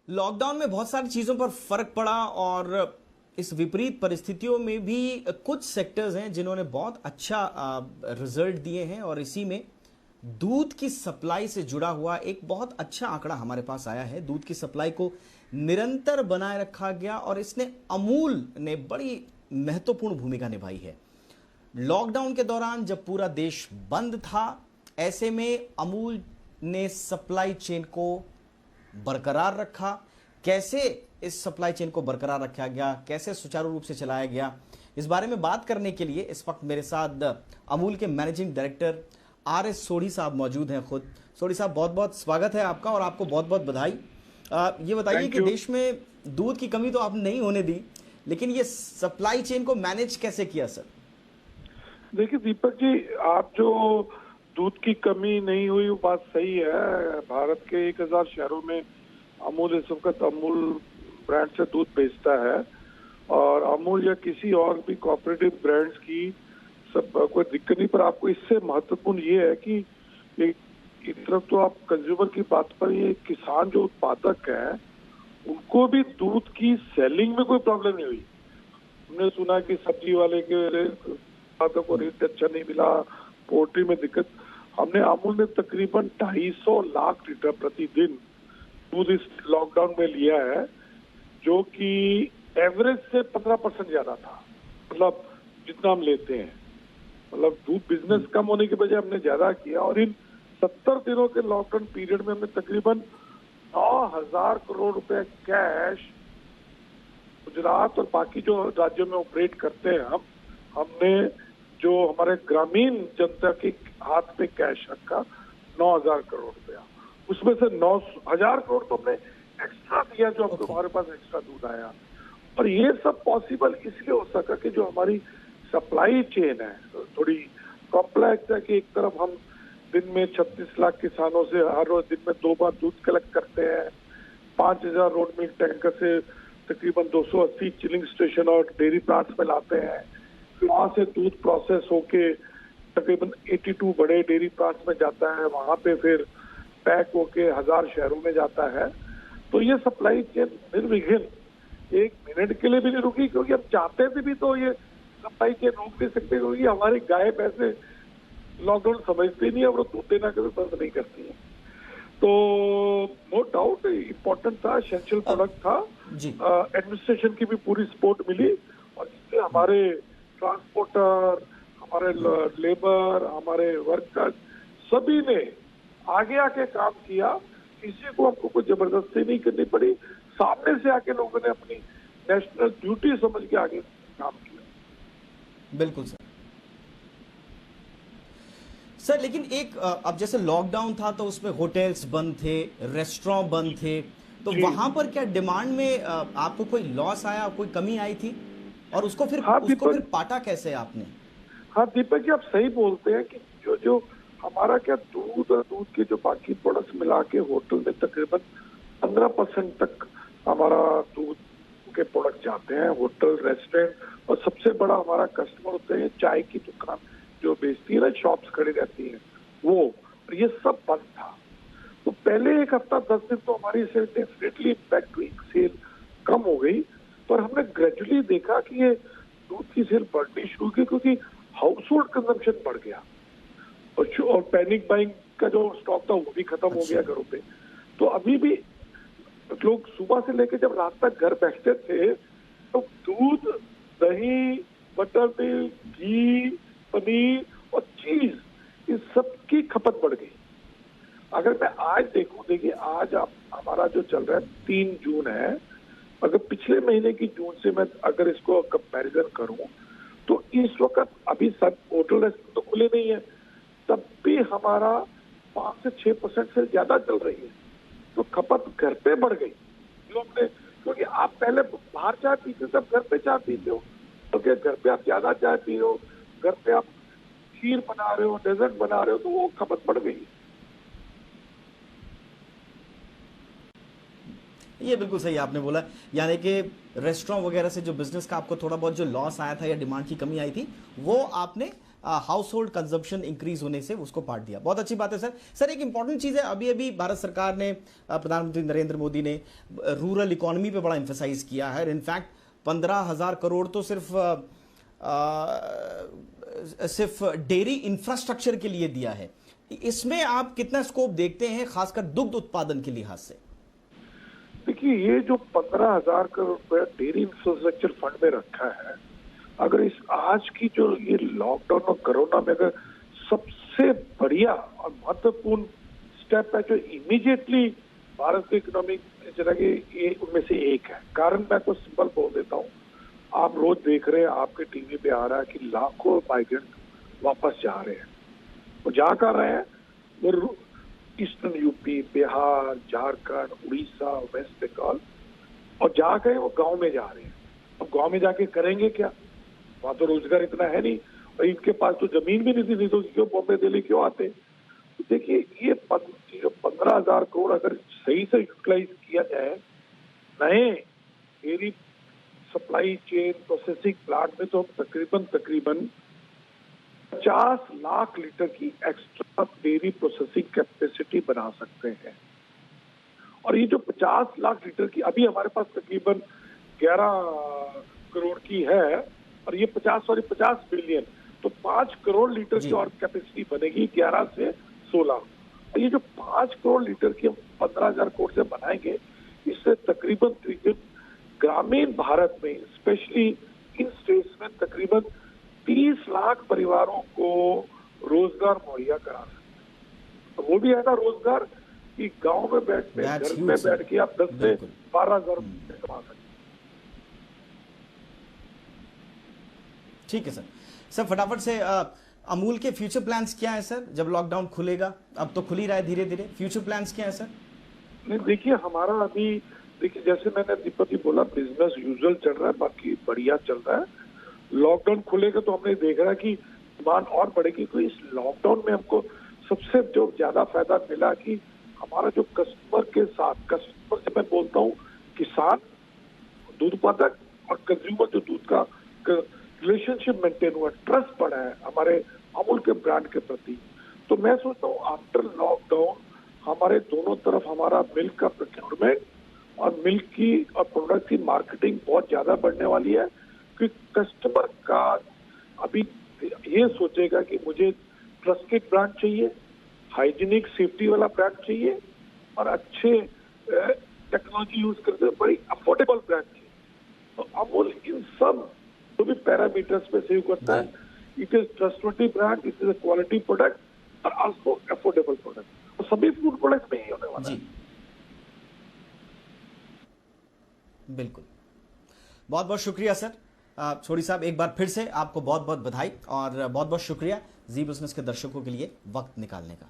Lockdown में बहुत सारी चीज़ों पर फर्क पड़ा और इस विपरीत परिस्थितियों में भी कुछ सेक्टर्स हैं जिन्होंने बहुत अच्छा रिजल्ट दिए हैं और इसी में दूध की सप्लाई से जुड़ा हुआ एक बहुत अच्छा आंकड़ा हमारे पास आया है। दूध की सप्लाई को निरंतर बनाए रखा गया और इसने अमूल ने बड़ी महत्वपूर्ण भूमिका निभाई है। लॉकडाउन के दौरान जब पूरा देश बंद था, ऐसे में अमूल ने सप्लाई चेन को बरकरार रखा। कैसे इस सप्लाई चेन को बरकरार रखा गया, कैसे सुचारू रूप से चलाया गया, इस बारे में बात करने के लिए इस वक्त मेरे साथ अमूल के मैनेजिंग डायरेक्टर RS सोढ़ी साहब मौजूद हैं। खुद सोढ़ी साहब, बहुत बहुत स्वागत है आपका और आपको बहुत बहुत बधाई। ये बताइए कि देश में दूध की कमी तो आपने नहीं होने दी, लेकिन ये सप्लाई चेन को मैनेज कैसे किया सर? देखिए दीपक जी, आप जो दूध की कमी नहीं हुई वो बात सही है। भारत के 1000 शहरों में अमूल इस वक्त अमूल ब्रांड से दूध बेचता है और अमूल या किसी और भी कोऑपरेटिव ब्रांड्स की सब कोई दिक्कत नहीं। पर आपको इससे महत्वपूर्ण ये है कि एक तरफ तो आप कंज्यूमर की बात पर, ये किसान जो उत्पादक है उनको भी दूध की सेलिंग में कोई प्रॉब्लम नहीं हुई। हमने सुना कि सब्जी वाले के को रेट अच्छा नहीं मिला, पोल्ट्री में दिक्कत। हमने अमूल ने तकरीबन 250 लाख लीटर प्रतिदिन दूध इस लॉकडाउन में लिया है, जो कि एवरेज से 15% ज्यादा था। मतलब जितना हम लेते हैं, मतलब दूध बिजनेस कम होने की बजाय हमने ज्यादा किया और इन 70 दिनों के लॉकडाउन पीरियड में हमने तकरीबन 9000 करोड़ रुपए कैश गुजरात और बाकी जो राज्यों में ऑपरेट करते हैं हमने जो हमारे ग्रामीण जनता के हाथ में कैश रखा 9000 करोड़ रुपया। उसमें से 9000 करोड़ तो हमने एक्स्ट्रा दिया, जो हमारे पास एक्स्ट्रा दूध आया। और ये सब पॉसिबल इसलिए हो सका कि जो हमारी सप्लाई चेन है थोड़ी कॉम्प्लेक्स है कि एक तरफ हम दिन में 36 लाख किसानों से हर रोज दिन में 2 बार दूध कलेक्ट करते हैं। 5000 रोड मिल्क टैंकर से तकरीबन 280 चिलिंग स्टेशन और डेयरी प्लांट्स में लाते हैं। वहां से दूध प्रोसेस होके तकरीबन 82 बड़े डेयरी प्लांट्स में जाता है, वहां पे फिर पैक होके 1000 शहरों में जाता है। तो ये सप्लाई चेन निर्विघ्न एक मिनट के लिए भी नहीं रुकी, क्योंकि हम चाहते थे भी तो ये सप्लाई चेन रोक नहीं सकते, क्योंकि हमारी गाय भैंसे लॉकडाउन समझती नहीं है और दूध देना कभी बंद नहीं करती है। तो नो डाउट इम्पोर्टेंट था, एसेंशियल प्रोडक्ट था। एडमिनिस्ट्रेशन की भी पूरी सपोर्ट मिली और इससे हमारे ट्रांसपोर्टर, हमारे लेबर, हमारे वर्कर्स सभी ने आगे आके काम किया। किसी को हमको कोई जबरदस्ती नहीं करनी पड़ी, सामने से आके लोगों ने अपनी नेशनल ड्यूटी समझ के आगे काम किया। बिल्कुल सर, लेकिन एक अब जैसे लॉकडाउन था तो उसमें होटल्स बंद थे, रेस्टोरेंट बंद थे, तो वहां पर क्या डिमांड में आपको कोई लॉस आया, कोई कमी आई थी और उसको फिर पाटा कैसे आपने? हाँ दीपक जी, आप सही बोलते हैं कि जो हमारा क्या दूध और दूध के जो बाकी प्रोडक्ट्स मिला के होटल में तकरीबन 15% तक हमारा दूध के प्रोडक्ट जाते हैं। होटल, रेस्टोरेंट और सबसे बड़ा हमारा कस्टमर होते हैं चाय की दुकान जो बेचती है ना, शॉप्स खड़ी रहती हैं वो, और ये सब बंद था। तो पहले एक हफ्ता 10 दिन तो हमारी सेल डेफिनेटली इम्पैक्ट हुई, सेल कम हो गई। पर हमने ग्रेजुअली देखा कि ये दूध की सेल बढ़नी शुरू की, क्योंकि हाउस होल्ड कंजम्पशन बढ़ गया और पैनिक बाइंग का जो स्टॉक था वो भी खत्म हो गया घरों पे। तो अभी भी लोग सुबह से लेकर जब रात तक घर बैठते थे तो दूध, दही, बटर मिल्क, घी, पनीर और चीज, इस सब की खपत बढ़ गई। अगर मैं आज देखूं, देखिए आज हमारा जो चल रहा है 3 जून है, अगर पिछले महीने की जून से मैं अगर इसको कंपैरिजन करूं तो इस वक्त अभी सब होटल रेस्टोरेंट तो खुले नहीं है, तब भी हमारा 5 से 6% से ज्यादा चल रही है। तो खपत घर पे बढ़ गई जो हमने, क्योंकि आप पहले बाहर चाय पीते थे, घर पे चाय पीते हो, क्योंकि घर पे आप ज्यादा चाय पी रहे हो, घर पे आप खीर बना रहे हो, डेजर्ट बना रहे हो, तो वो खपत बढ़ गई। ये बिल्कुल सही आपने बोला, यानी कि रेस्टोरेंट वगैरह से जो बिजनेस का आपको थोड़ा बहुत जो लॉस आया था या डिमांड की कमी आई थी, वो आपने हाउस होल्ड कंजम्पशन इंक्रीज होने से उसको पार्ट दिया। बहुत अच्छी बात है सर। सर एक इंपॉर्टेंट चीज़ है, अभी अभी भारत सरकार ने, प्रधानमंत्री नरेंद्र मोदी ने रूरल इकोनॉमी पे बड़ा एम्फेसाइज किया है। इनफैक्ट 15,000 करोड़ तो सिर्फ डेयरी इंफ्रास्ट्रक्चर के लिए दिया है। इसमें आप कितना स्कोप देखते हैं, खासकर दुग्ध उत्पादन के लिहाज से? देखिए, ये जो 15,000 करोड़ रुपया डेयरी इंफ्रास्ट्रक्चर फंड में रखा है, अगर इस आज की जो ये लॉकडाउन और कोरोना में अगर सबसे बढ़िया और महत्वपूर्ण स्टेप है जो इमीडिएटली भारत की इकोनॉमी चला के, ये उनमें से एक है। कारण मैं तो सिंपल बोल देता हूँ, आप रोज देख रहे हैं, आपके टीवी पे आ रहा है कि लाखों माइग्रेंट वापस जा रहे हैं। वो जा कर रहे हैं, वो eastern UP, Bihar, Jharkhand, Orissa, West Bengal, और जा गए वो गांव में जा रहे हैं। अब गांव में जाके करेंगे क्या? वहां तो रोजगार इतना है नहीं, और इनके पास तो जमीन भी नहीं थी, नहीं तो क्यों बॉम्बे दिल्ली क्यों आते? तो देखिए, ये 15,000 करोड़ अगर सही से यूटिलाइज किया जाए, नए dairy supply chain processing plant में तो हम तकरीबन 50 लाख लीटर की एक्स्ट्रा डेयरी प्रोसेसिंग कैपेसिटी बना सकते हैं। और ये जो 50 लाख लीटर की अभी हमारे पास तकरीबन 11 करोड़ की है, और ये 50 बिलियन, तो 5 करोड़ लीटर की और कैपेसिटी बनेगी 11 से 16। और ये जो 5 करोड़ लीटर की हम 15,000 करोड़ से बनाएंगे, इससे तकरीबन ग्रामीण भारत में, स्पेशली इन स्टेट्स में, तकरीबन 30 लाख परिवारों को रोजगार मुहैया करा सकते हैं। तो वो भी ऐसा रोजगार कि गांव में बैठ के, घर में बैठ के आप 10 से 12,000 रुपये कमा सकते हैं। ठीक है सर। सर फटाफट से अमूल के फ्यूचर प्लान्स क्या है सर, जब लॉकडाउन खुलेगा? अब तो खुल ही रहा है धीरे धीरे, फ्यूचर प्लान्स क्या है सर? नहीं, देखिए, हमारा अभी देखिए, जैसे मैंने दीपक जी बोला, बिजनेस यूजुअल चल रहा है, बाकी बढ़िया चल रहा है। लॉकडाउन खुलेगा तो हमने देखा है कि डिमांड और बढ़ेगी। तो इस लॉकडाउन में हमको सबसे जो ज्यादा फायदा मिला कि हमारा जो कस्टमर के साथ, कस्टमर से मैं बोलता हूँ किसान, दूध उत्पादक और कंज्यूमर, जो दूध का रिलेशनशिप मेंटेन हुआ, ट्रस्ट बढ़ा है हमारे अमूल के ब्रांड के प्रति। तो मैं सोचता हूँ आफ्टर लॉकडाउन हमारे दोनों तरफ हमारा मिल्क का प्रोक्योरमेंट और मिल्क की और प्रोडक्ट की मार्केटिंग बहुत ज्यादा बढ़ने वाली है, क्योंकि कस्टमर का अभी ये सोचेगा कि मुझे ट्रस्टेड ब्रांड चाहिए, हाइजीनिक सेफ्टी वाला ब्रांड चाहिए, और अच्छे टेक्नोलॉजी यूज करते हुए बड़ी अफोर्डेबल ब्रांड चाहिए। तो अमूल इन सब जो भी पैरामीटर्स पे सेव करता है, it is trustworthy brand, it is a quality product और आल्सो अफोर्डेबल प्रोडक्ट। तो सभी फूड प्रोडक्ट में ही होने वाला है। बिल्कुल, बहुत बहुत शुक्रिया सर। छोड़ी साहब, एक बार फिर से आपको बहुत बहुत बधाई और बहुत बहुत शुक्रिया जी बिजनेस के दर्शकों के लिए वक्त निकालने का।